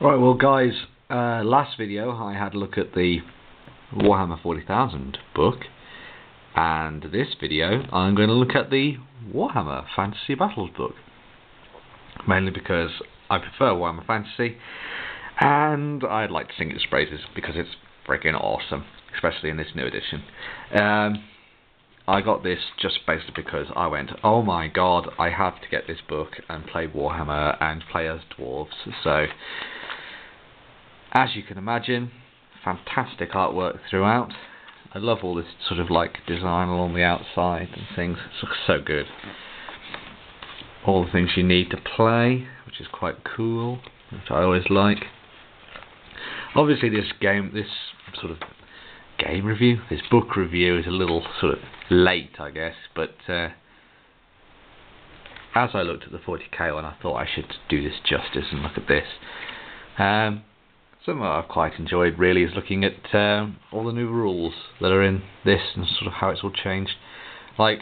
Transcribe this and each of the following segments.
Right, well guys, last video I had a look at the Warhammer 40,000 book, and this video I'm going to look at the Warhammer Fantasy Battles book. Mainly because I prefer Warhammer Fantasy, and I'd like to sing its praises because it's freaking awesome, especially in this new edition. I got this just basically because I went, oh my god, I have to get this book and play Warhammer and play as dwarves. So, as you can imagine, fantastic artwork throughout. I love all this sort of like design along the outside and things. It looks so good. All the things you need to play, which is quite cool, which I always like. Obviously this sort of game review, this book review is a little sort of late, I guess, but as I looked at the 40k one, I thought I should do this justice and look at this. Something I've quite enjoyed really is looking at all the new rules that are in this and sort of how it's all changed. Like,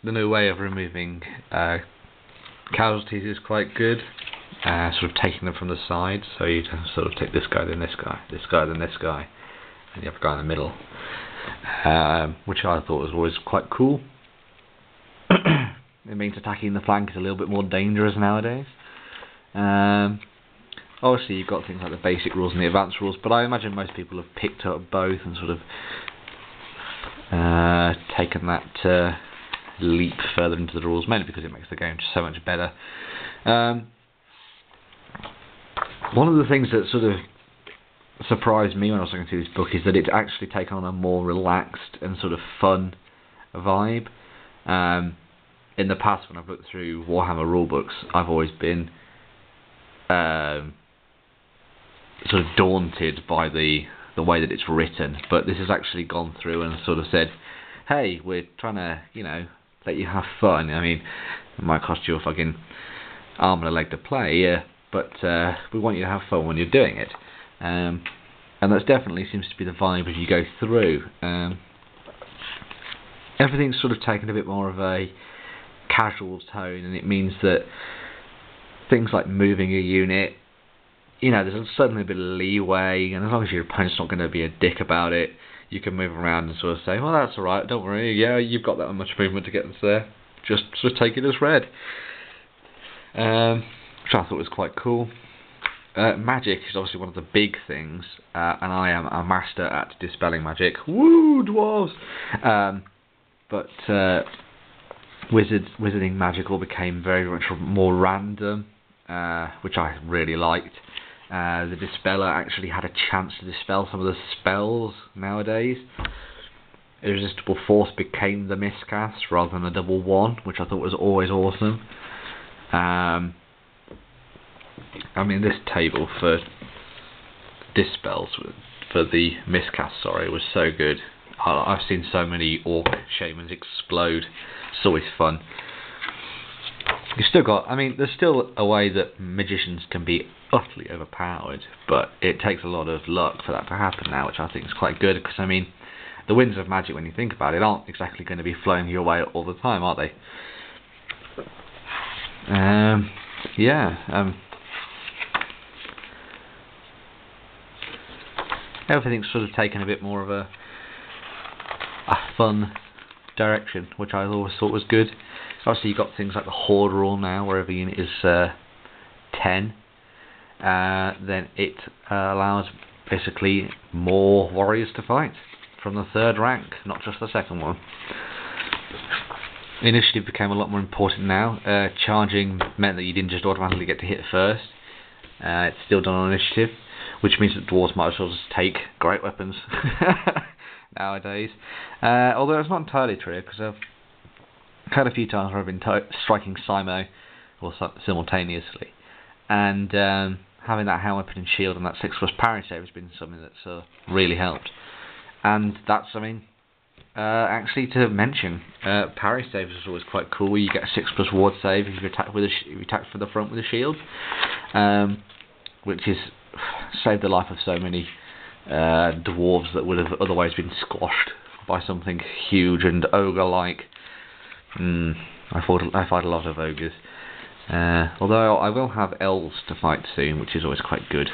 the new way of removing casualties is quite good, sort of taking them from the side, so you sort of take this guy, then this guy, this guy, then this guy, and you have a guy in the middle, which I thought was always quite cool. It means attacking the flank is a little bit more dangerous nowadays. Obviously you've got things like the basic rules and the advanced rules, but I imagine most people have picked up both and sort of taken that leap further into the rules, mainly because it makes the game just so much better. One of the things that sort of surprised me when I was looking through this book is that it's actually taken on a more relaxed and sort of fun vibe. In the past, when I've looked through Warhammer rulebooks, I've always been sort of daunted by the way that it's written, but this has actually gone through and sort of said, hey, we're trying to, you know, let you have fun. I mean, it might cost you a fucking arm and a leg to play, yeah, but we want you to have fun when you're doing it. And that definitely seems to be the vibe as you go through. Everything's sort of taken a bit more of a casual tone, and it means that things like moving a unit, you know, there's certainly a bit of leeway, and as long as your opponent's not going to be a dick about it, you can move around and sort of say, well, that's alright, don't worry, yeah, you've got that much movement to get us there, just sort of take it as read. Which I thought was quite cool. Magic is obviously one of the big things, and I am a master at dispelling magic. Woo, dwarves! But wizarding magic all became very much more random, which I really liked. The dispeller actually had a chance to dispel some of the spells nowadays. Irresistible Force became the miscast rather than a double one, which I thought was always awesome. I mean, this table for dispels, for the miscast, sorry, was so good. I've seen so many orc shamans explode. It's always fun. You've still got, I mean, there's still a way that magicians can be utterly overpowered, but it takes a lot of luck for that to happen now, which I think is quite good, because, I mean, the winds of magic, when you think about it, aren't exactly going to be flowing your way all the time, are they? Everything's sort of taken a bit more of a fun direction, which I always thought was good. Obviously you've got things like the Horde rule now, where every unit is 10. Then it allows basically more warriors to fight from the third rank, not just the second one. Initiative became a lot more important now. Charging meant that you didn't just automatically get to hit first. It's still done on initiative, which means that dwarves might as well just take great weapons nowadays. Although it's not entirely true, because I've had a few times where I've been striking Simo or simultaneously, and having that hand weapon and shield and that 6+ parry save has been something that's really helped. And that's, I mean, actually to mention, parry saves is always quite cool, where you get a 6+ ward save if you attack from the front with a shield, which is saved the life of so many dwarves that would have otherwise been squashed by something huge and ogre-like. I fight a lot of ogres. Although I will have elves to fight soon, which is always quite good.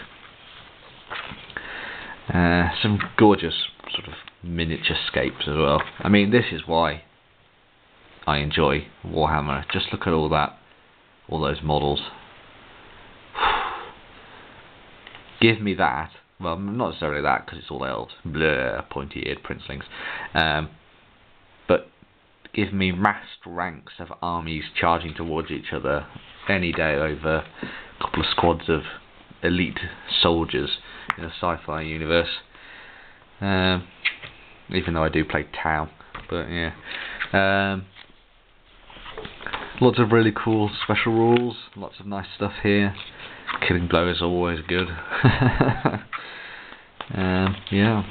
Some gorgeous sort of miniature scapes as well. I mean, this is why I enjoy Warhammer. Just look at all that, all those models. Give me that. Well, not necessarily that, because it's all elves. Blur, pointy-eared princelings. But give me massed ranks of armies charging towards each other any day over a couple of squads of elite soldiers in a sci-fi universe. Even though I do play Tau. But yeah. Lots of really cool special rules. Lots of nice stuff here. Killing blow is always good. Yeah.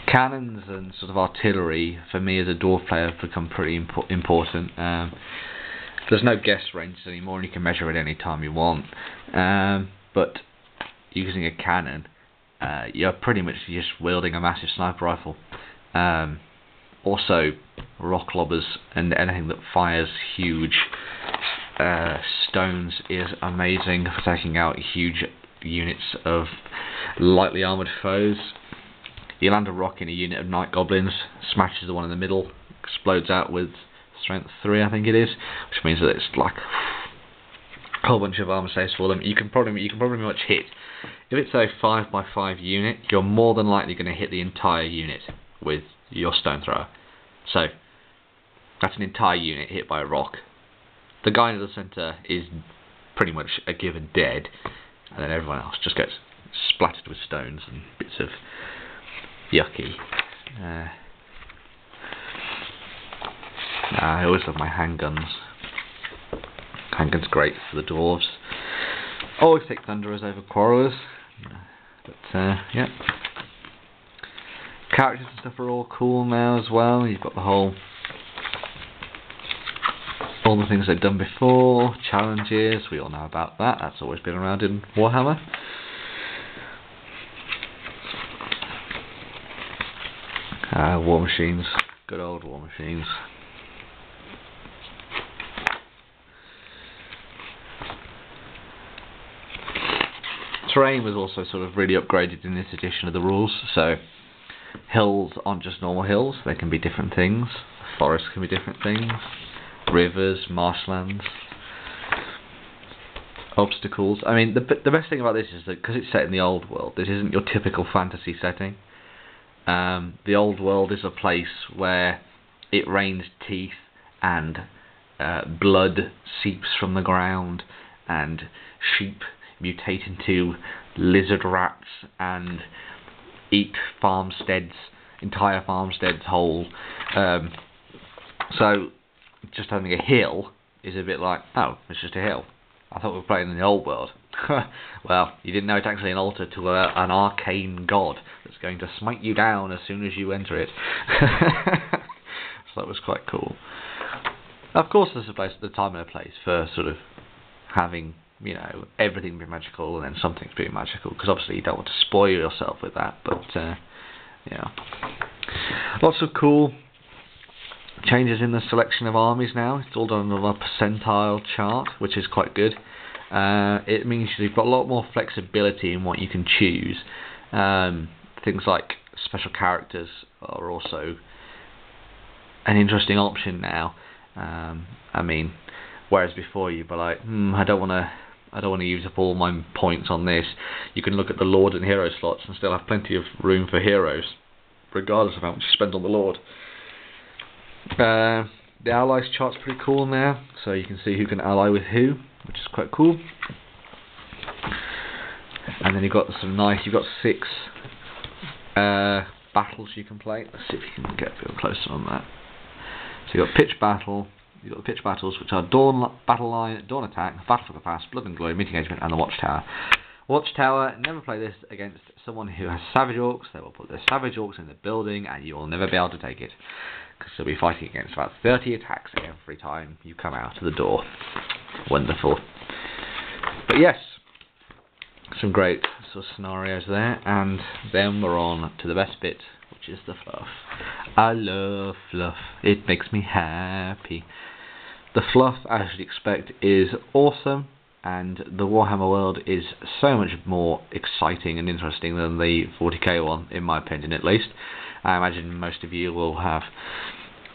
Cannons and sort of artillery, for me as a dwarf player, have become pretty important. There's no guess ranges anymore, and you can measure it any time you want. But using a cannon, you're pretty much just wielding a massive sniper rifle. Also, rock lobbers and anything that fires huge stones is amazing for taking out huge units of lightly armoured foes. You land a rock in a unit of night goblins, smashes the one in the middle, explodes out with strength 3, I think it is, which means that it's like a whole bunch of armor saves for them. You can probably much hit. If it's a 5x5 unit, you're more than likely going to hit the entire unit with your stone thrower. So that's an entire unit hit by a rock. The guy in the centre is pretty much a given dead, and then everyone else just gets splattered with stones and bits of yucky. I always love my handguns. Handguns great for the dwarves. Always take thunderers over quarrelers. But yeah. Characters and stuff are all cool now as well. You've got the whole, all the things they've done before, challenges, we all know about that. That's always been around in Warhammer. War machines, good old war machines. Terrain was also sort of really upgraded in this edition of the rules, so hills aren't just normal hills, they can be different things. Forests can be different things. Rivers, marshlands, obstacles. I mean, the best thing about this is that because it's set in the old world, this isn't your typical fantasy setting. The old world is a place where it rains teeth and blood seeps from the ground, and sheep mutate into lizard rats and eat farmsteads, entire farmsteads whole. So just having a hill is a bit like, oh, it's just a hill. I thought we were playing in the old world. Well, you didn't know it's actually an altar to an arcane god that's going to smite you down as soon as you enter it. So that was quite cool. Of course, there's a place, the time and a place for sort of having, you know, everything be magical and then something's being magical, because obviously you don't want to spoil yourself with that. But yeah, lots of cool changes in the selection of armies now. It's all done on a percentile chart, which is quite good. It means you've got a lot more flexibility in what you can choose. Things like special characters are also an interesting option now. I mean, whereas before you'd be like, I don't want to use up all my points on this. You can look at the Lord and Hero slots and still have plenty of room for heroes, regardless of how much you spend on the Lord. The allies chart's pretty cool now, so you can see who can ally with who, which is quite cool. And then you've got some nice, you've got 6 battles you can play. Let's see if you can get a bit closer on that. So you've got pitch battle, you've got the pitch battles, which are Dawn, Battle Line, Dawn Attack, Battle for the Past, Blood and Glory, Meeting Engagement, and the Watchtower. Watchtower, never play this against someone who has Savage Orcs. They will put their Savage Orcs in the building and you will never be able to take it, because they'll be fighting against about 30 attacks every time you come out of the door. Wonderful. But yes, some great sort of scenarios there, and then we're on to the best bit, which is the fluff. I love fluff. It makes me happy. The fluff, as you'd expect, is awesome, and the Warhammer world is so much more exciting and interesting than the 40k one, in my opinion at least. I imagine most of you will have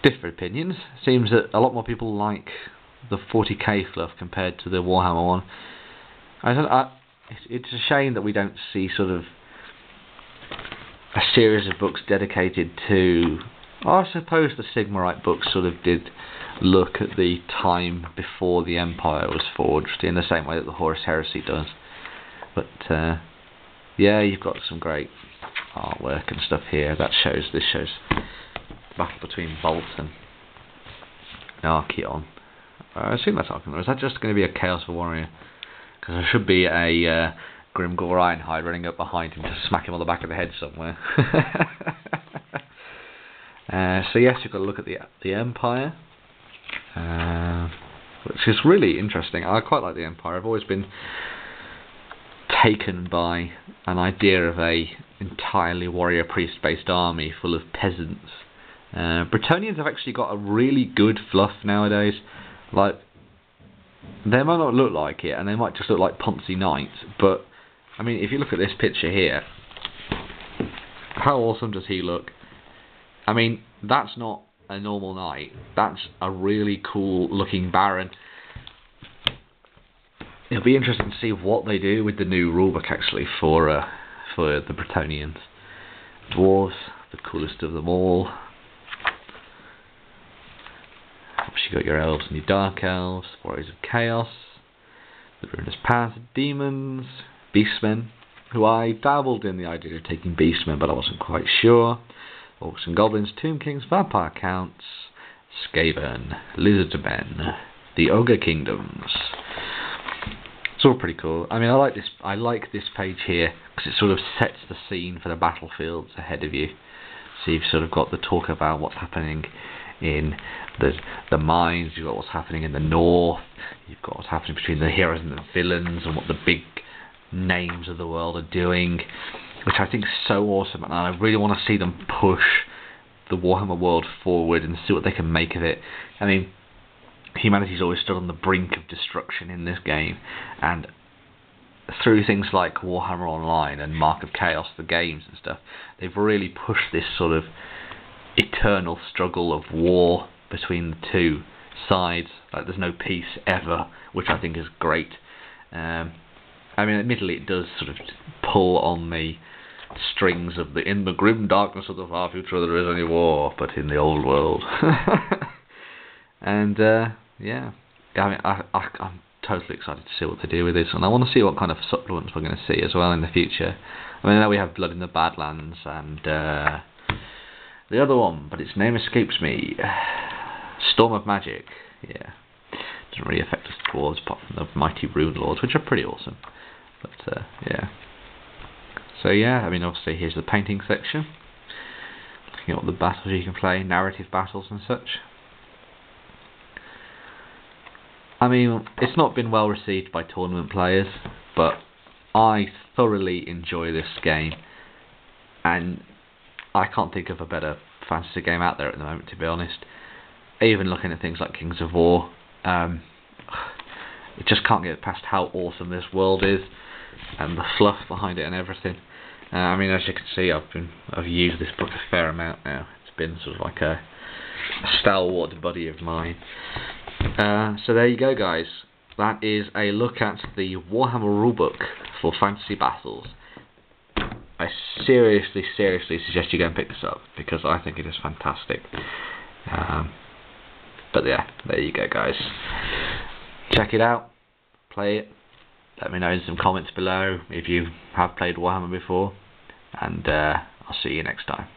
different opinions. Seems that a lot more people like the 40k fluff compared to the Warhammer one. It's a shame that we don't see sort of a series of books dedicated to... I suppose the Sigmarite books sort of did look at the time before the Empire was forged, in the same way that the Horus Heresy does. But yeah, you've got some great artwork and stuff here. This shows the battle between Bolt and Archaon. I assume that's Archaon, or is that just going to be a Chaos Warrior? Because there should be a Grimgor Ironhide running up behind him to smack him on the back of the head somewhere. So yes, you've got to look at the Empire, which is really interesting. I quite like the Empire. I've always been taken by an idea of a entirely warrior priest based army full of peasants. Bretonnians have actually got a really good fluff nowadays. Like, they might not look like it, and they might just look like Ponzi knights, but I mean, if you look at this picture here, how awesome does he look? I mean, that's not a normal knight. That's a really cool looking baron. It'll be interesting to see what they do with the new rulebook actually for the Bretonnians. Dwarves, the coolest of them all. Obviously, you got your elves and your dark elves, warriors of chaos, the ruinous powers of demons, beastmen, who I dabbled in the idea of taking beastmen, but I wasn't quite sure. Orcs and goblins, tomb kings, vampire counts, Skaven, lizardmen, the ogre kingdoms. It's all pretty cool. I mean, I like this page here because it sort of sets the scene for the battlefields ahead of you. So you've sort of got the talk about what's happening in the mines. You've got what's happening in the north. You've got what's happening between the heroes and the villains, and what the big names of the world are doing, which I think is so awesome, and I really want to see them push the Warhammer world forward and see what they can make of it. I mean, humanity's always stood on the brink of destruction in this game, and through things like Warhammer Online and Mark of Chaos, the games and stuff, they've really pushed this sort of eternal struggle of war between the two sides. Like, there's no peace ever, which I think is great. I mean, admittedly, it does sort of pull on the strings of in the grim darkness of the far future there is only war, but in the old world. And yeah, I mean, I'm totally excited to see what they do with this, and I want to see what kind of supplements we're going to see as well in the future. I mean, now we have Blood in the Badlands and the other one, but its name escapes me. Storm of Magic. Yeah, doesn't really affect us dwarves apart from the mighty rune lords, which are pretty awesome. But yeah. So yeah, I mean, obviously here's the painting section. Looking at all the battles you can play, narrative battles and such. I mean, it's not been well received by tournament players, but I thoroughly enjoy this game, and I can't think of a better fantasy game out there at the moment, to be honest. Even looking at things like Kings of War, it just can't get past how awesome this world is, and the fluff behind it and everything. I mean, as you can see, I've used this book a fair amount now. It's been sort of like a stalwart buddy of mine. So there you go, guys. That is a look at the Warhammer rulebook for fantasy battles. I seriously suggest you go and pick this up, because I think it is fantastic. But yeah, there you go, guys. Check it out, play it. Let me know in some comments below if you have played Warhammer before, and I'll see you next time.